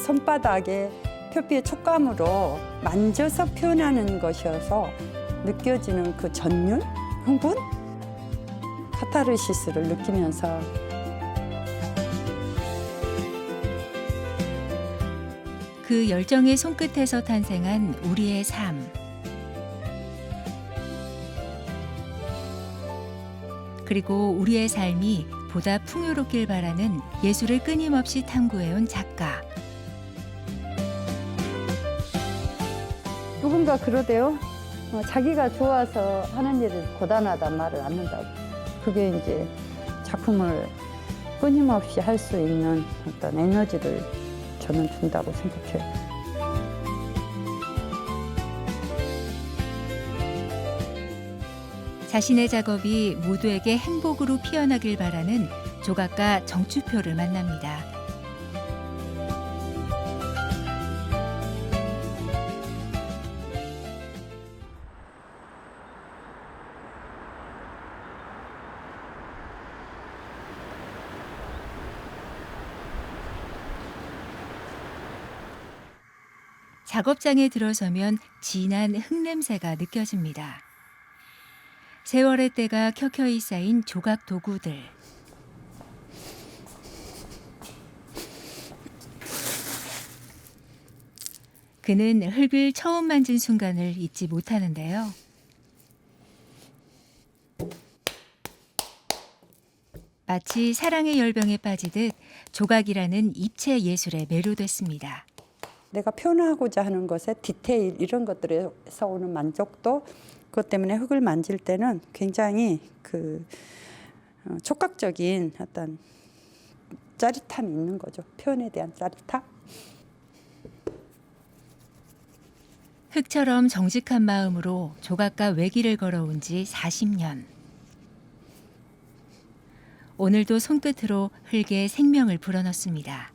손바닥에 표피의 촉감으로 만져서 표현하는 것이어서 느껴지는 그 전율, 흥분, 카타르시스를 느끼면서 그 열정의 손끝에서 탄생한 우리의 삶. 그리고 우리의 삶이 보다 풍요롭길 바라는 예술을 끊임없이 탐구해온 작가. 누군가 그러대요. 자기가 좋아서 하는 일을 고단하단 말을 안 한다고. 그게 이제 작품을 끊임없이 할 수 있는 어떤 에너지를 저는 준다고 생각해요. 자신의 작업이 모두에게 행복으로 피어나길 바라는 조각가 정추표를 만납니다. 작업장에 들어서면 진한 흙냄새가 느껴집니다. 세월의 때가 켜켜이 쌓인 조각 도구들. 그는 흙을 처음 만진 순간을 잊지 못하는데요. 마치 사랑의 열병에 빠지듯 조각이라는 입체 예술에 매료됐습니다. 내가 표현하고자 하는 것의 디테일 이런 것들에서 오는 만족도, 그것 때문에 흙을 만질 때는 굉장히 그 촉각적인 어떤 짜릿함이 있는 거죠. 표현에 대한 짜릿함. 흙처럼 정직한 마음으로 조각가 외길을 걸어온 지 40년. 오늘도 손끝으로 흙에 생명을 불어넣습니다.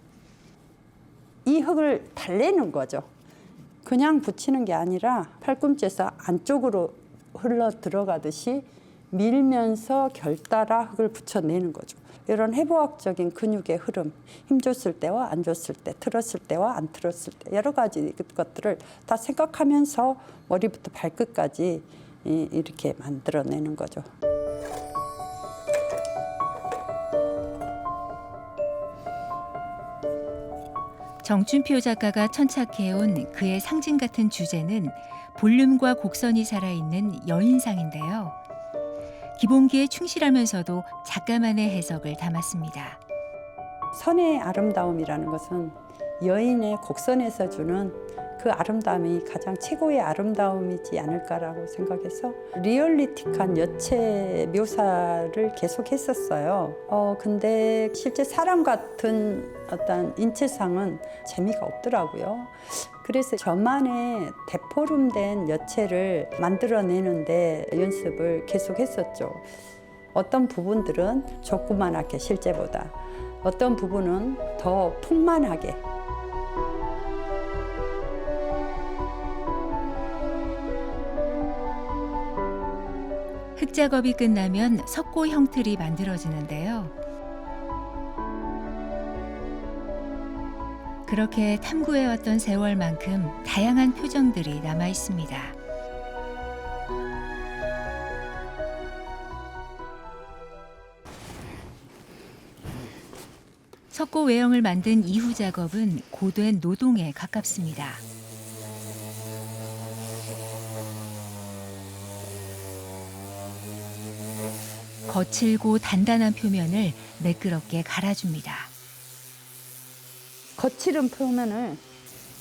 이 흙을 달래는 거죠. 그냥 붙이는 게 아니라 팔꿈치에서 안쪽으로 흘러 들어가듯이 밀면서 결따라 흙을 붙여내는 거죠. 이런 해부학적인 근육의 흐름, 힘줬을 때와 안 줬을 때, 틀었을 때와 안 틀었을 때 여러 가지 것들을 다 생각하면서 머리부터 발끝까지 이렇게 만들어내는 거죠. 정춘표 작가가 천착해온 그의 상징 같은 주제는 볼륨과 곡선이 살아있는 여인상인데요. 기본기에 충실하면서도 작가만의 해석을 담았습니다. 선의 아름다움이라는 것은 여인의 곡선에서 주는 그 아름다움이 가장 최고의 아름다움이지 않을까라고 생각해서 리얼리틱한 여체 묘사를 계속했었어요. 근데 실제 사람 같은 어떤 인체상은 재미가 없더라고요. 그래서 저만의 데포름된 여체를 만들어내는데 연습을 계속했었죠. 어떤 부분들은 조그만하게 실제보다, 어떤 부분은 더 풍만하게. 흙 작업이 끝나면 석고 형틀이 만들어지는데요. 그렇게 탐구해왔던 세월만큼 다양한 표정들이 남아 있습니다. 석고 외형을 만든 이후 작업은 고된 노동에 가깝습니다. 거칠고 단단한 표면을 매끄럽게 갈아줍니다. 거칠은 표면을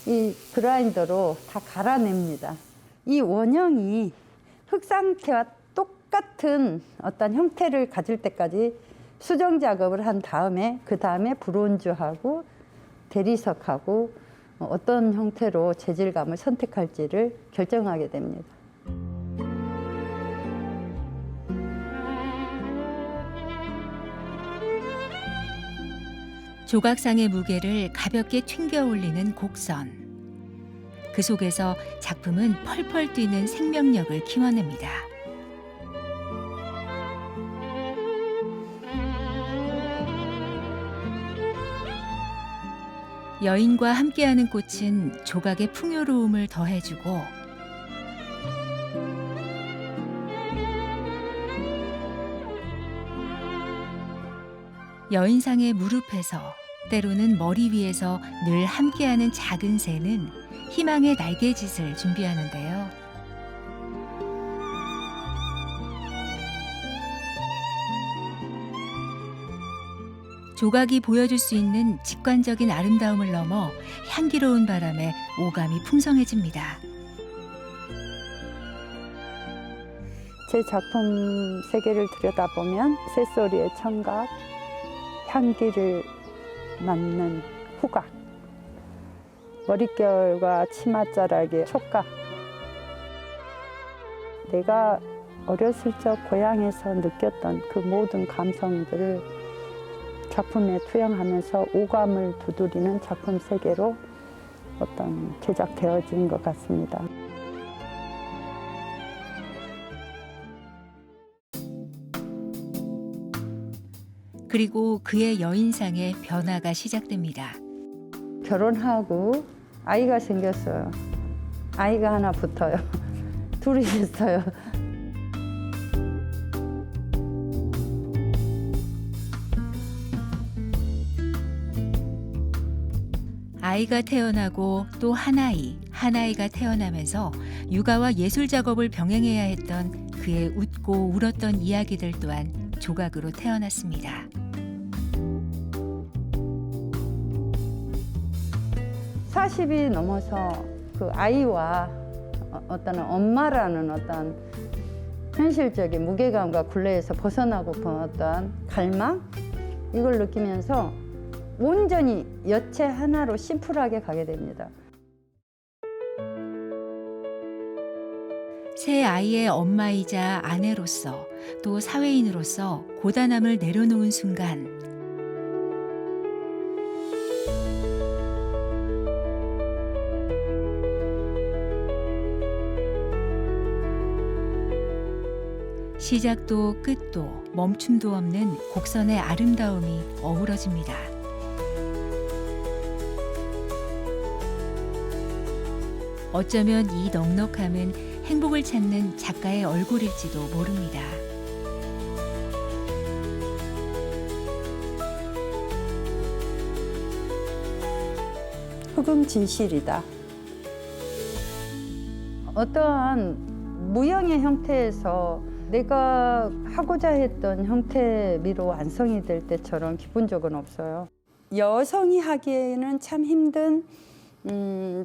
이 그라인더로 다 갈아냅니다. 이 원형이 흙 상태와 똑같은 어떤 형태를 가질 때까지 수정 작업을 한 다음에 그 다음에 브론즈하고 대리석하고 어떤 형태로 재질감을 선택할지를 결정하게 됩니다. 조각상의 무게를 가볍게 튕겨 올리는 곡선. 그 속에서 작품은 펄펄 뛰는 생명력을 키워냅니다. 여인과 함께하는 꽃은 조각의 풍요로움을 더해주고 여인상의 무릎에서 때로는 머리 위에서 늘 함께하는 작은 새는 희망의 날개짓을 준비하는데요. 조각이 보여줄 수 있는 직관적인 아름다움을 넘어 향기로운 바람에 오감이 풍성해집니다. 제 작품 세계를 들여다보면 새소리의 청각, 향기를 맡는 후각, 머릿결과 치맛자락의 촉각, 내가 어렸을 적 고향에서 느꼈던 그 모든 감성들을 작품에 투영하면서 오감을 두드리는 작품 세계로 제작되어진 것 같습니다. 그리고 그의 여인상의 변화가 시작됩니다. 결혼하고 아이가 생겼어요. 아이가 하나 붙어요. 둘이 됐어요. 아이가 태어나고 또 하나이가 태어나면서 육아와 예술 작업을 병행해야 했던 그의 웃고 울었던 이야기들 또한 조각으로 태어났습니다. (40이) 넘어서 그 아이와 어떤 엄마라는 어떤 현실적인 무게감과 굴레에서 벗어나고픈 어떤 갈망? 이걸 느끼면서 온전히 여체 하나로 심플하게 가게 됩니다. 새 아이의 엄마이자 아내로서 또 사회인으로서 고단함을 내려놓은 순간 시작도 끝도 멈춤도 없는 곡선의 아름다움이 어우러집니다. 어쩌면 이 넉넉함은 행복을 찾는 작가의 얼굴일지도 모릅니다. 흑음 진실이다. 어떠한 무형의 형태에서 내가 하고자 했던 형태미로 완성이 될 때처럼 기쁜 적은 없어요. 여성이 하기에는 참 힘든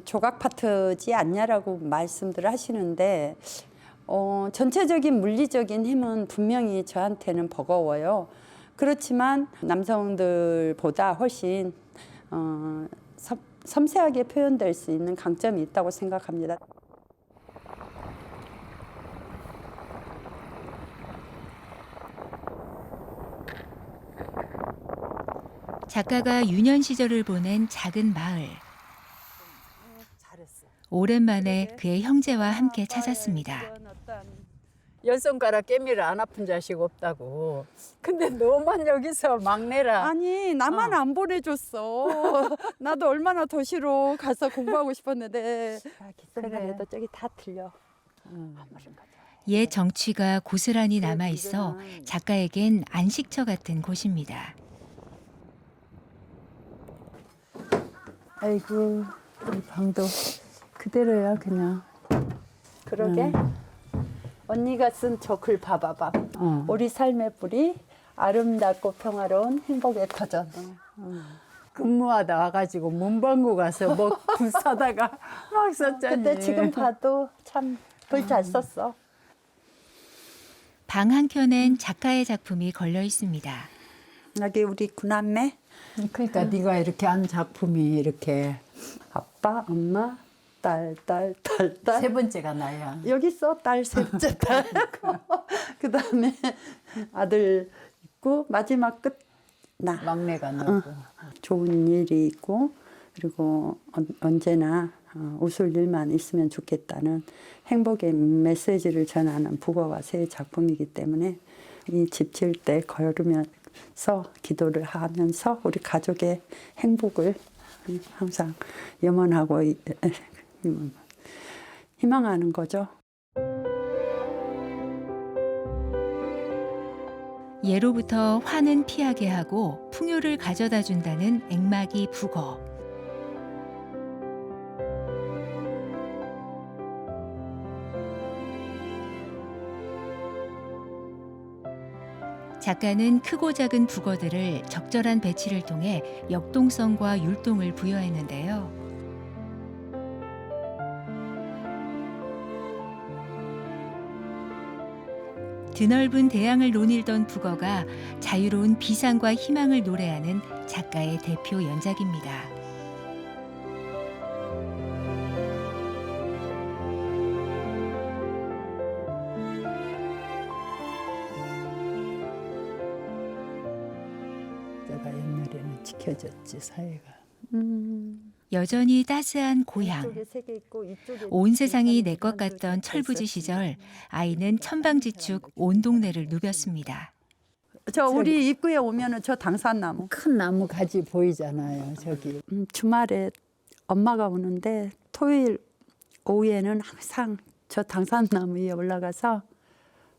조각 파트지 않냐라고 말씀들 하시는데 전체적인 물리적인 힘은 분명히 저한테는 버거워요. 그렇지만 남성들보다 훨씬 섬세하게 표현될 수 있는 강점이 있다고 생각합니다. 작가가 유년 시절을 보낸 작은 마을. 오랜만에 그의 형제와 함께 찾았습니다. 열 손가락 깨미를 안 아픈 자식 없다고. 근데 너만 여기서 막내라. 아니 나만 안 보내줬어. 나도 얼마나 도시로 가서 공부하고 싶었는데 그래도 저기 다 들려. 옛 정취가 고스란히 남아있어 작가에겐 안식처 같은 곳입니다. 아이고 이 방도 그대로야 그냥. 그러게. 언니가 쓴 저 글 봐봐봐. 우리 삶의 뿌리 아름답고 평화로운 행복의 터전. 근무하다 와가지고 문방구 가서 뭐 글 사다가 막 썼잖니. 근데 지금 봐도 참 글 잘 썼어. 방 한켠엔 작가의 작품이 걸려 있습니다. 여기 우리 구남매. 그러니까 네가 이렇게 한 작품이 이렇게 아빠, 엄마, 딸. 세 번째가 나야. 여기 있어 딸 셋째 딸. 그다음에 아들 있고 마지막 끝 나. 막내가 너고. 좋은 일이 있고 그리고 언제나 웃을 일만 있으면 좋겠다는 행복의 메시지를 전하는 북어와 새 작품이기 때문에 이 집 지을 때 걸으면서 기도를 하면서 우리 가족의 행복을 항상 염원하고 희망하는 거죠. 예로부터 화는 피하게 하고 풍요를 가져다 준다는 액막이 북어. 작가는 크고 작은 북어들을 적절한 배치를 통해 역동성과 율동을 부여했는데요. 드넓은 대양을 논일던 북어가 자유로운 비상과 희망을 노래하는 작가의 대표 연작입니다. 제가 옛날에는 지켜졌지 사회가. 여전히 따스한 고향. 이쪽에 3개 있고 이쪽에 온 세상이 내 것 같던 철부지 시절 아이는 천방지축 온 동네를 누볐습니다. 저 우리 입구에 오면은 저 당산나무. 큰 나무 가지 보이잖아요. 저기 주말에 엄마가 오는데 토요일 오후에는 항상 저 당산나무 위에 올라가서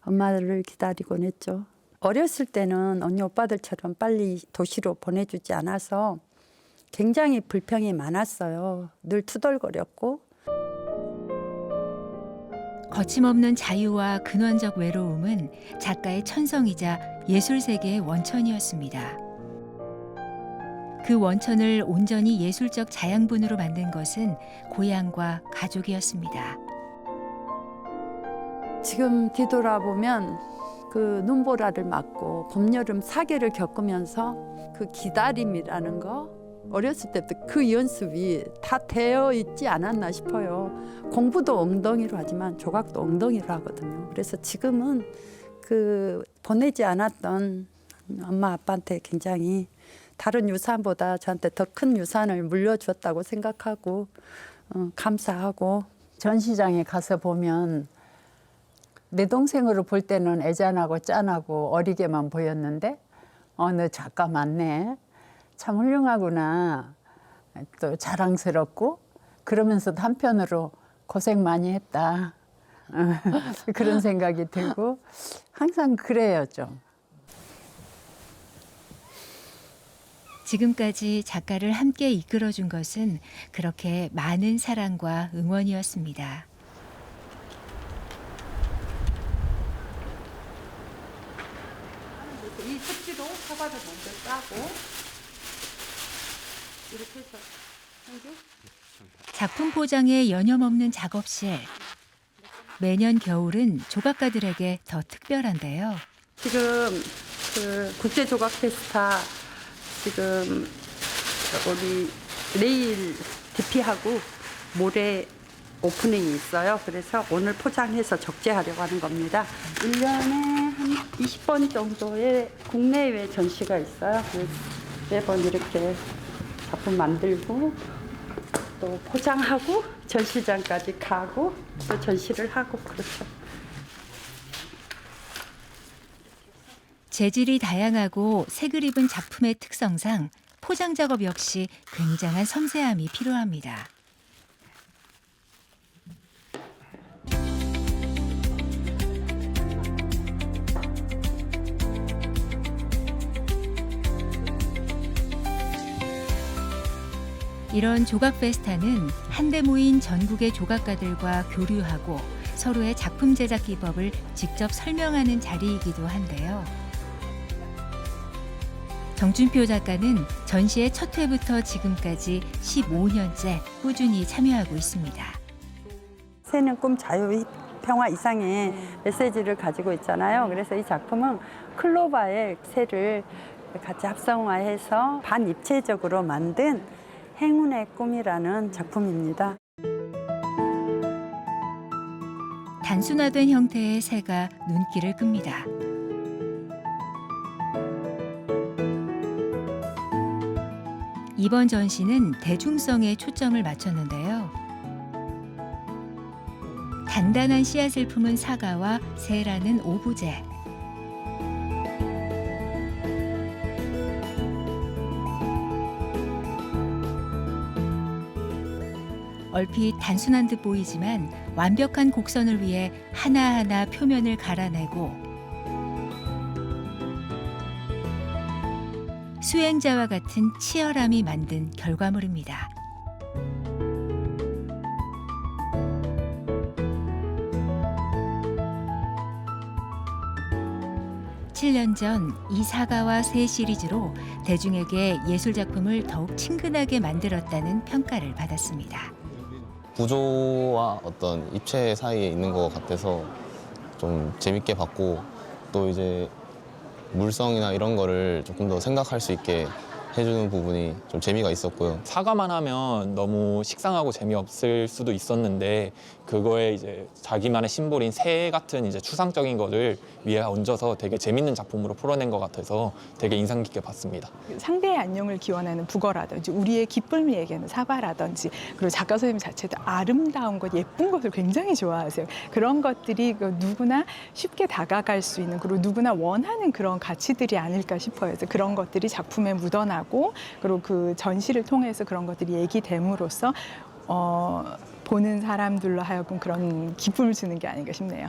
엄마를 기다리곤 했죠. 어렸을 때는 언니 오빠들처럼 빨리 도시로 보내주지 않아서 굉장히 불평이 많았어요. 늘 투덜거렸고. 거침없는 자유와 근원적 외로움은 작가의 천성이자 예술 세계의 원천이었습니다. 그 원천을 온전히 예술적 자양분으로 만든 것은 고향과 가족이었습니다. 지금 뒤돌아보면 그 눈보라를 맞고 봄, 여름 사계를 겪으면서 그 기다림이라는 거 어렸을 때부터 그 연습이 다 되어 있지 않았나 싶어요. 공부도 엉덩이로 하지만 조각도 엉덩이로 하거든요. 그래서 지금은 그 보내지 않았던 엄마 아빠한테 굉장히 다른 유산보다 저한테 더 큰 유산을 물려주었다고 생각하고 감사하고. 전시장에 가서 보면 내 동생으로 볼 때는 애잔하고 짠하고 어리게만 보였는데 너 작가 맞네. 참 훌륭하구나. 또 자랑스럽고 그러면서도 한편으로 고생 많이 했다. 그런 생각이 들고 항상 그래요 좀. 지금까지 작가를 함께 이끌어준 것은 그렇게 많은 사랑과 응원이었습니다. 이 습지로 사과를 먼저 짜고 이렇게 해서 작품 포장에 여념없는 작업실. 매년 겨울은 조각가들에게 더 특별한데요. 지금 그 국제 조각 페스타 지금 우리 내일 대피하고 모레 오프닝이 있어요. 그래서 오늘 포장해서 적재하려고 하는 겁니다. 1년에 한 20번 정도의 국내외 전시가 있어요. 그래서 매번 이렇게 작품 만들고 또 포장하고 전시장까지 가고 또 전시를 하고 그렇죠. 재질이 다양하고 색을 입은 작품의 특성상 포장 작업 역시 굉장한 섬세함이 필요합니다. 이런 조각 페스타는 한데 모인 전국의 조각가들과 교류하고 서로의 작품 제작 기법을 직접 설명하는 자리이기도 한데요. 정준표 작가는 전시의 첫 회부터 지금까지 15년째 꾸준히 참여하고 있습니다. 새는 꿈 자유 평화 이상의 메시지를 가지고 있잖아요. 그래서 이 작품은 클로바의 새를 같이 합성화해서 반입체적으로 만든 행운의 꿈이라는 작품입니다. 단순화된 형태의 새가 눈길을 끕니다. 이번 전시는 대중성에 초점을 맞췄는데요. 단단한 씨앗을 품은 사과와 새라는 오부제. 얼핏 단순한 듯 보이지만 완벽한 곡선을 위해 하나하나 표면을 갈아내고 수행자와 같은 치열함이 만든 결과물입니다. (7) 년 전 이 사가와 새 시리즈로 대중에게 예술 작품을 더욱 친근하게 만들었다는 평가를 받았습니다. 구조와 어떤 입체 사이에 있는 것 같아서 좀 재밌게 봤고, 또 이제 물성이나 이런 거를 조금 더 생각할 수 있게 해주는 부분이 좀 재미가 있었고요. 사과만 하면 너무 식상하고 재미없을 수도 있었는데, 그거에 이제 자기만의 심볼인 새 같은 이제 추상적인 거를 위에 얹어서 되게 재밌는 작품으로 풀어낸 것 같아서 되게 인상 깊게 봤습니다. 상대의 안녕을 기원하는 북어라든지 우리의 기쁨을 얘기하는 사과라든지, 그리고 작가 선생님 자체도 아름다운 것, 예쁜 것을 굉장히 좋아하세요. 그런 것들이 누구나 쉽게 다가갈 수 있는, 그리고 누구나 원하는 그런 가치들이 아닐까 싶어요. 그래서 그런 것들이 작품에 묻어나고, 그리고 그 전시를 통해서 그런 것들이 얘기됨으로써 보는 사람들로 하여금 그런 기쁨을 주는 게 아닌가 싶네요.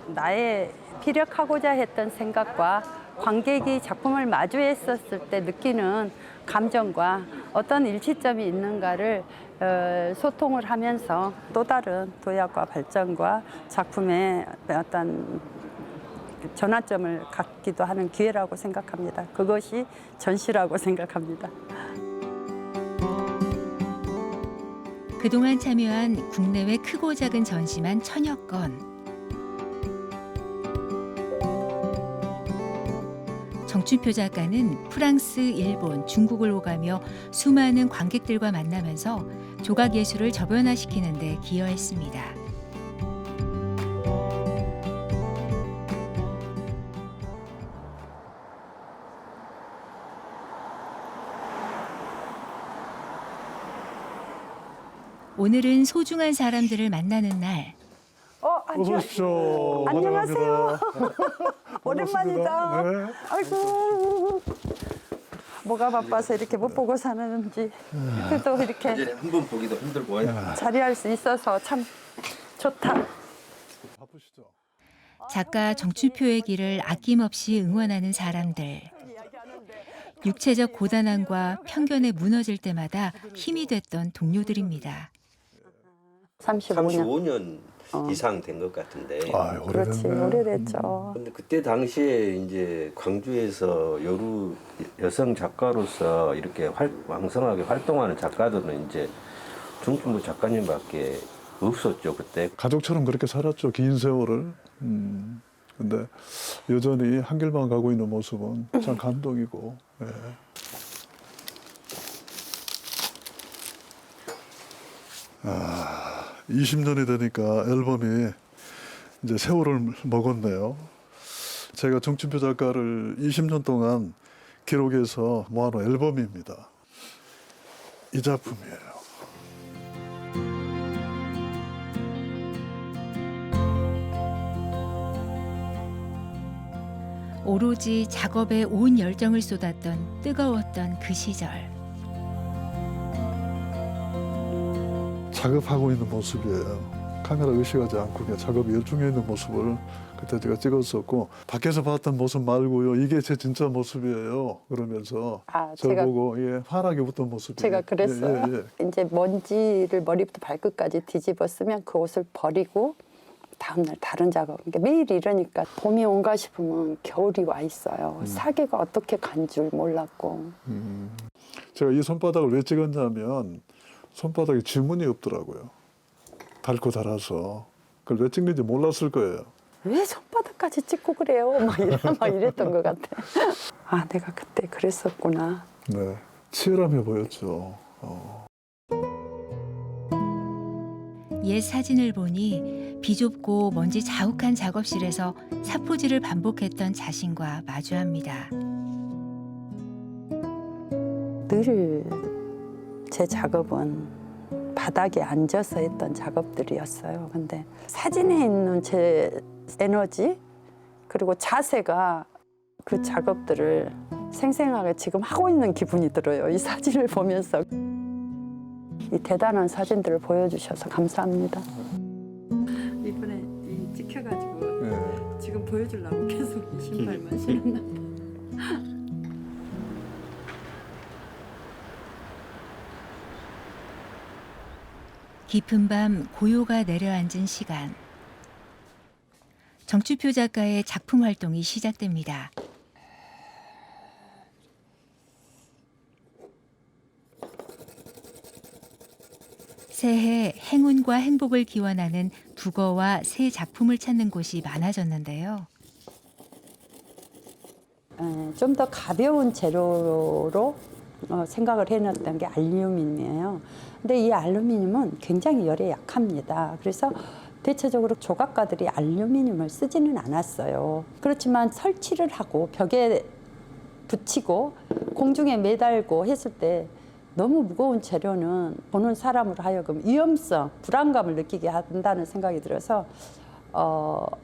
나의 피력하고자 했던 생각과 관객이 작품을 마주했었을 때 느끼는 감정과 어떤 일치점이 있는가를 소통을 하면서 또 다른 도약과 발전과 작품의 어떤 전환점을 갖기도 하는 기회라고 생각합니다. 그것이 전시라고 생각합니다. 그동안 참여한 국내외 크고 작은 전시만 1000여 건. 정춘표 작가는 프랑스, 일본, 중국을 오가며 수많은 관객들과 만나면서 조각 예술을 저변화시키는 데 기여했습니다. 오늘은 소중한 사람들을 만나는 날. 어서 오십시오. 안녕하세요. 환영합니다. 오랜만이다. 반갑습니다. 네. 아이고. 뭐가 바빠서 이렇게 못 보고 사는지. 그래도 이렇게 한 번 보기도 힘들고. 자리할 수 있어서 참 좋다. 바쁘시죠? 작가 정춘표의 길을 아낌없이 응원하는 사람들. 육체적 고단함과 편견에 무너질 때마다 힘이 됐던 동료들입니다. 35년. 35년 이상 된 것 같은데. 아, 그렇지, 오래됐네. 오래됐죠. 근데 그때 당시에 이제 광주에서 여성 작가로서 이렇게 왕성하게 활동하는 작가들은 이제 정춘표 작가님밖에 없었죠, 그때. 가족처럼 그렇게 살았죠, 긴 세월을. 근데 여전히 한 길만 가고 있는 모습은 참 감동이고. 예. 아, 20년이 되니까 앨범이 이제 세월을 먹었네요. 제가 정춘표 작가를 20년 동안 기록해서 모아놓은 앨범입니다. 이 작품이에요. 오로지 작업에 온 열정을 쏟았던 뜨거웠던 그 시절. 작업하고 있는 모습이에요. 카메라 의식하지 않고 그냥 작업에 열중해 있는 모습을 그때 제가 찍었었고, 밖에서 봤던 모습 말고요, 이게 제 진짜 모습이에요. 그러면서 저를 보고 환하게 웃던 모습이에요. 제가 그랬어요. 이제 먼지를 머리부터 발끝까지 뒤집었으면 그 옷을 버리고 다음날 다른 작업. 그러니까 매일 이러니까 봄이 온가 싶으면 겨울이 와 있어요. 사계가 어떻게 간 줄 몰랐고. 제가 이 손바닥을 왜 찍었냐면 손바닥에 지문이 없더라고요. 닳고 닳아서. 그걸 왜 찍는지 몰랐을 거예요. 왜 손바닥까지 찍고 그래요? 막 이랬던 것 같아. 아, 내가 그때 그랬었구나. 네, 치열함해 보였죠. 옛 사진을 보니 비좁고 먼지 자욱한 작업실에서 사포질을 반복했던 자신과 마주합니다. 늘 제 작업은 바닥에 앉아서 했던 작업들이었어요. 근데 사진에 있는 제 에너지 그리고 자세가 그 작업들을 생생하게 지금 하고 있는 기분이 들어요. 이 사진을 보면서. 이 대단한 사진들을 보여주셔서 감사합니다. 이번에 찍혀가지고 네. 지금 보여주려고 계속 이 신발만 신었나 봐. 깊은 밤 고요가 내려앉은 시간. 정추표 작가의 작품 활동이 시작됩니다. 새해 행운과 행복을 기원하는 북어와 새 작품을 찾는 곳이 많아졌는데요. 좀 더 가벼운 재료로 생각을 해놨던 게 알루미늄이에요. 근데 이 알루미늄은 굉장히 열에 약합니다. 그래서 대체적으로 조각가들이 알루미늄을 쓰지는 않았어요. 그렇지만 설치를 하고 벽에 붙이고 공중에 매달고 했을 때 너무 무거운 재료는 보는 사람으로 하여금 위험성, 불안감을 느끼게 한다는 생각이 들어서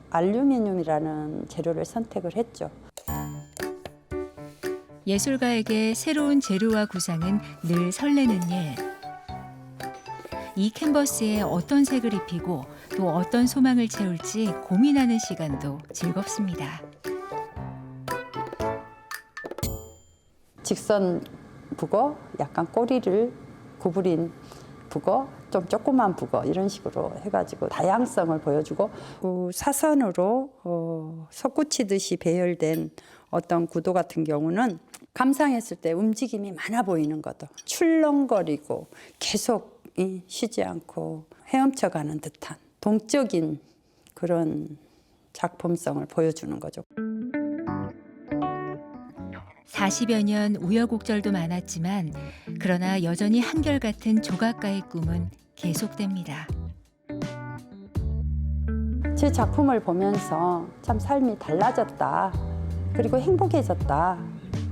알루미늄이라는 재료를 선택을 했죠. 예술가에게 새로운 재료와 구상은 늘 설레는 일. 이 캔버스에 어떤 색을 입히고 또 어떤 소망을 채울지 고민하는 시간도 즐겁습니다. 직선 북어, 약간 꼬리를 구부린 북어, 좀 조그만 북어 이런 식으로 해가지고 다양성을 보여주고 사선으로 솟구치듯이 배열된 어떤 구도 같은 경우는 감상했을 때 움직임이 많아 보이는 것도 출렁거리고 계속 쉬지 않고 헤엄쳐가는 듯한 동적인 그런 작품성을 보여주는 거죠. 40여 년 우여곡절도 많았지만 그러나 여전히 한결같은 조각가의 꿈은 계속됩니다. 제 작품을 보면서 참 삶이 달라졌다. 그리고 행복해졌다.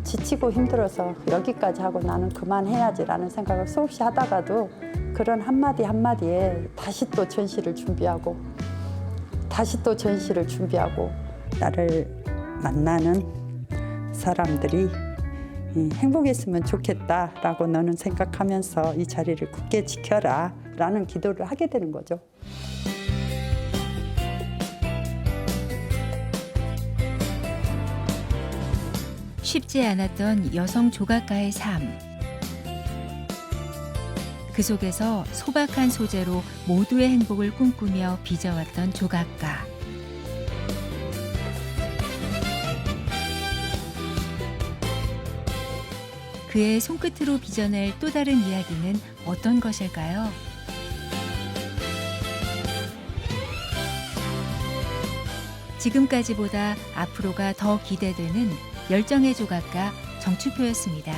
지치고 힘들어서 여기까지 하고 나는 그만해야지라는 생각을 수없이 하다가도 그런 한마디 한마디에 다시 또 전시를 준비하고 나를 만나는 사람들이 행복했으면 좋겠다라고 너는 생각하면서 이 자리를 굳게 지켜라 라는 기도를 하게 되는 거죠. 쉽지 않았던 여성 조각가의 삶. 그 속에서 소박한 소재로 모두의 행복을 꿈꾸며 빚어왔던 조각가. 그의 손끝으로 빚어낼 또 다른 이야기는 어떤 것일까요? 지금까지보다 앞으로가 더 기대되는 열정의 조각가 정추표였습니다.